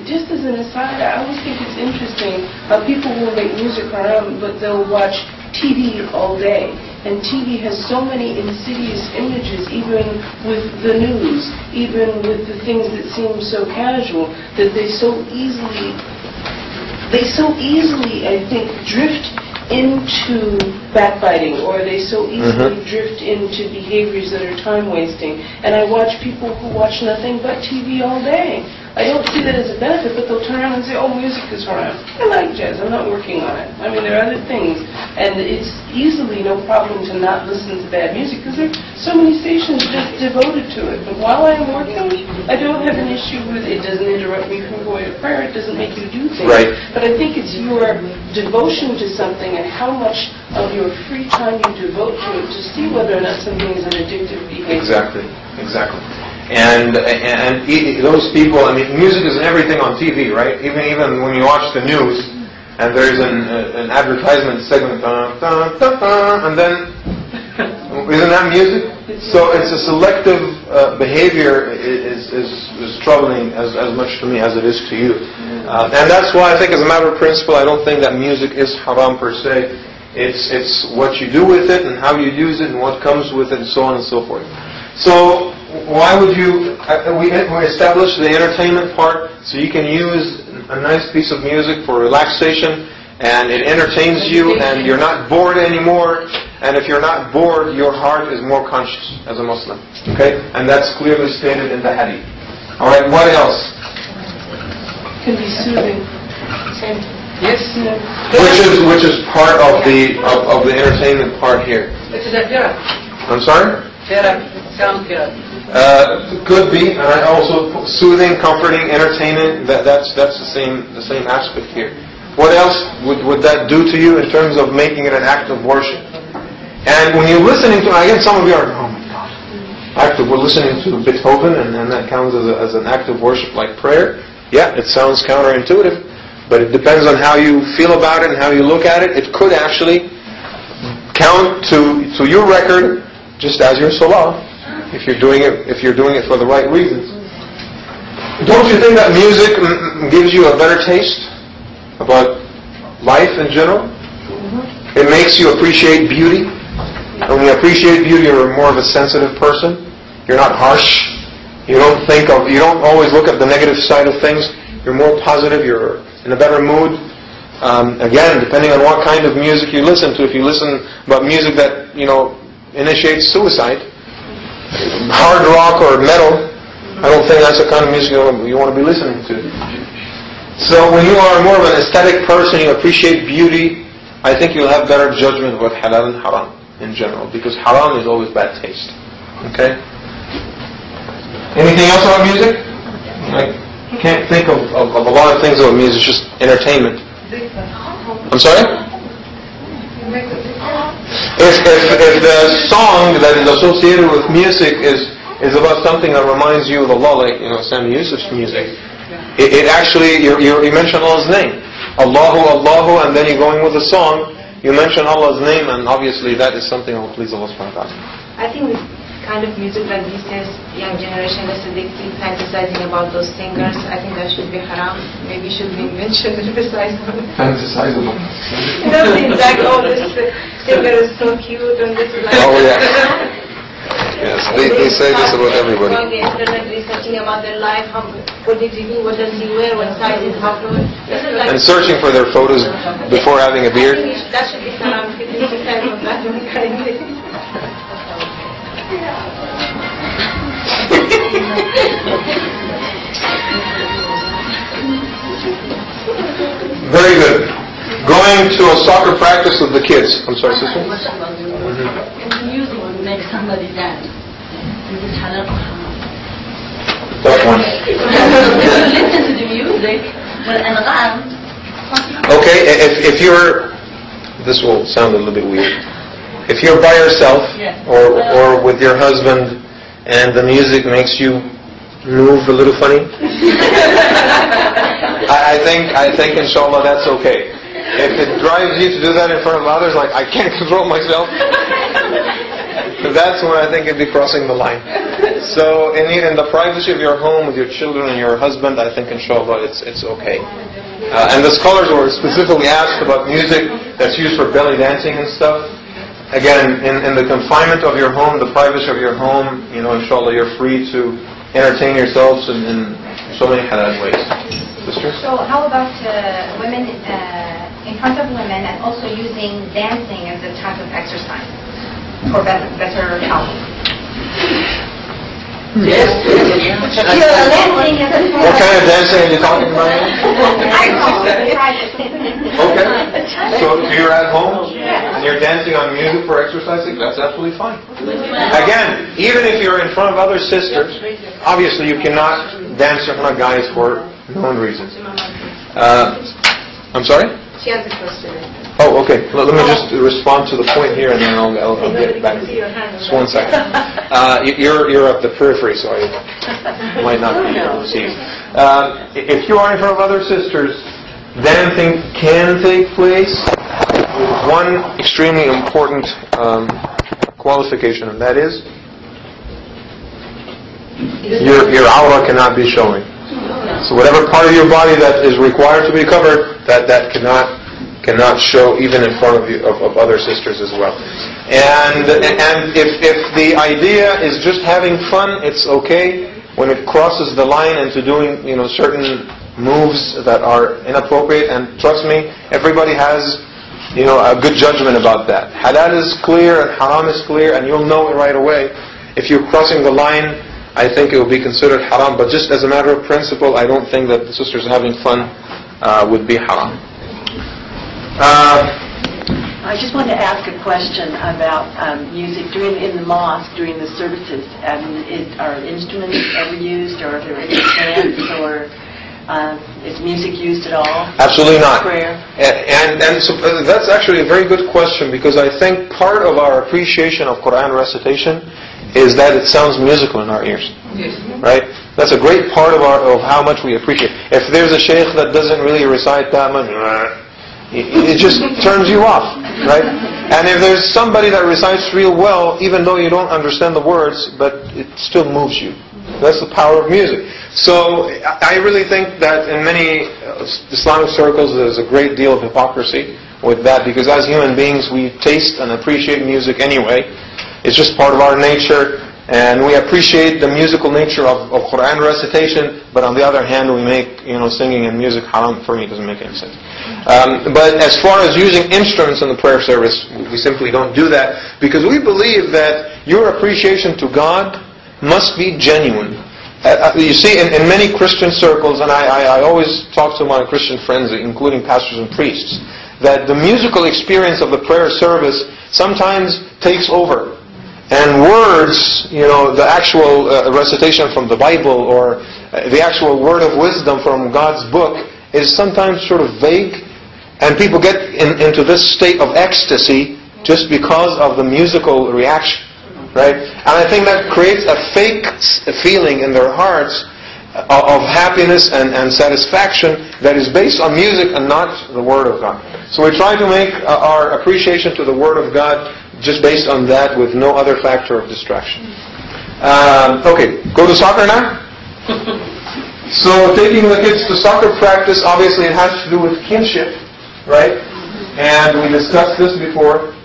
Just as an aside, I always think it's interesting how people will make music haram, but they'll watch TV all day. And TV has so many insidious images, even with the news, even with the things that seem so casual, that they so easily, I think, drift into backbiting, or they so easily drift into behaviors that are time-wasting. And I watch people who watch nothing but TV all day. I don't see that as a benefit, but they'll turn around and say, oh, music is haram. I like jazz. I'm not working on it. I mean, there are other things. And it's easily no problem to not listen to bad music because there are so many stations just devoted to it. But while I'm working, I don't have an issue with it. It doesn't interrupt me from going to prayer. It doesn't make you do things. Right. But I think it's your devotion to something and how much of your free time you devote to it to see whether or not something is an addictive behavior. Exactly. And those people, I mean, music is in everything on TV, right? Even when you watch the news, and there's an advertisement segment, and then, isn't that music? So it's a selective behavior is troubling as much to me as it is to you. And that's why I think, as a matter of principle, I don't think that music is haram per se. It's what you do with it and how you use it and what comes with it and so on and so forth. So why would you, we established the entertainment part, so you can use a nice piece of music for relaxation, and it entertains you, and you're not bored anymore, and if you're not bored, your heart is more conscious as a Muslim. Okay? And that's clearly stated in the hadith. Alright, what else? Can be soothing. Yes. Which is part of the entertainment part here. I'm sorry? Could be, and I also soothing, comforting, entertaining. That's the same aspect here. What else would that do to you in terms of making it an act of worship? And when you're listening to, again, some of you are, oh my God, we're listening to Beethoven, and that counts as an act of worship, like prayer. Yeah, it sounds counterintuitive, but it depends on how you feel about it and how you look at it. It could actually count to your record just as your salah. If you're doing it for the right reasons. Don't you think that music gives you a better taste about life in general? It makes you appreciate beauty. And when you appreciate beauty, you're more of a sensitive person. You're not harsh. You don't always look at the negative side of things. You're more positive. You're in a better mood. Again, depending on what kind of music you listen to. If you listen about music that initiates suicide, hard rock or metal, I don't think that's the kind of music you want to be listening to. So when you are more of an aesthetic person, you appreciate beauty, I think you'll have better judgment about halal and haram in general, because haram is always bad taste. Okay? Anything else about music? I can't think of a lot of things about music, it's just entertainment. I'm sorry? If the song that is associated with music is about something that reminds you of Allah, like Sami Yusuf's music, it actually you mention Allah's name, Allahu Allahu, and then you're going with the song, you mention Allah's name, and obviously that is something that will please Allah subhanahu wa ta'ala. I think this kind of music that these days young generation is addicted, fantasizing about those singers, I think that should be haram. Maybe should be mentioned besides Fantasizable. Things like, oh, this singer is so cute and this is like... Oh yeah. Yes, they say this about everybody. On the internet researching about their life, what did he do, what does he wear, what size is, how to... Like, and searching for their photos before having a beard. That should be haram, 50% of that kind of thing. Very good. Going to a soccer practice with the kids. I'm sorry, sister? Music will make somebody dance. Is it halal or haram? That one. Listen to the music, but around. Okay, if you're... This will sound a little bit weird. If you're by yourself, or with your husband, and the music makes you move a little funny, I think inshallah that's okay. If it drives you to do that in front of others, like I can't control myself, that's when I think you'd be crossing the line. So in the privacy of your home with your children and your husband, I think inshallah it's okay. And the scholars were specifically asked about music that's used for belly dancing and stuff. Again, in the confinement of your home, the privacy of your home, inshallah you're free to entertain yourselves in so many halal ways. Sister? So how about women in front of women and also using dancing as a type of exercise for better health? Yes. Dancing is a What kind of dancing are you talking about? Okay. So you're at home and you're dancing on music for exercising, that's absolutely fine. Again, even if you're in front of other sisters, obviously you cannot dance in front of guys for known reasons. I'm sorry? She has a question. Oh, okay. Let me just respond to the point here, and then I'll get back to you. Just 1 second. You're at the periphery, so I might not be able to see you. If you are in front of other sisters, dancing can take place with one extremely important qualification, and that is your aura cannot be showing. So whatever part of your body that is required to be covered, that cannot show even in front of other sisters as well. And if the idea is just having fun, it's okay. When it crosses the line into doing certain moves that are inappropriate, and trust me, everybody has a good judgment about that. Halal is clear and haram is clear, and you'll know it right away. If you're crossing the line, I think it will be considered haram. But just as a matter of principle, I don't think that the sisters having fun would be haram. I just wanted to ask a question about music in the mosque during the services. Are instruments ever used, or are there any chants, or is music used at all? Absolutely not. Prayer. And so that's actually a very good question, because I think part of our appreciation of Quran recitation is that it sounds musical in our ears. Yes. Right? That's a great part of how much we appreciate. If there's a sheikh that doesn't really recite that much, it just turns you off, right? And if there's somebody that recites real well, even though you don't understand the words, but it still moves you. That's the power of music. So I really think that in many Islamic circles there's a great deal of hypocrisy with that, because as human beings we taste and appreciate music anyway. It's just part of our nature, and we appreciate the musical nature of Quran recitation, but on the other hand we make singing and music haram. For me, it doesn't make any sense. But as far as using instruments in the prayer service, we simply don't do that, because we believe that your appreciation to God must be genuine. You see, in many Christian circles, and I always talk to my Christian friends, including pastors and priests, that the musical experience of the prayer service sometimes takes over. And words, the actual recitation from the Bible, or the actual word of wisdom from God's book, is sometimes sort of vague, and people get into this state of ecstasy just because of the musical reaction, right? And I think that creates a fake feeling in their hearts of happiness and satisfaction that is based on music and not the Word of God. So we try to make our appreciation to the Word of God just based on that, with no other factor of distraction. Okay, go to soccer now? So taking the kids to soccer practice, obviously it has to do with kinship, right? And we discussed this before.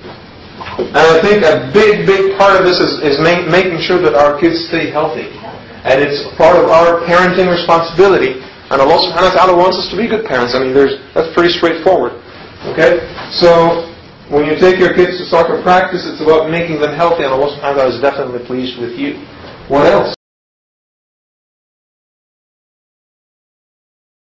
And I think a big part of this is making sure that our kids stay healthy. And it's part of our parenting responsibility. And Allah subhanahu wa ta'ala wants us to be good parents. I mean, that's pretty straightforward. Okay? So when you take your kids to soccer practice, it's about making them healthy, and Allah subhanahu wa ta'ala is definitely pleased with you. What else?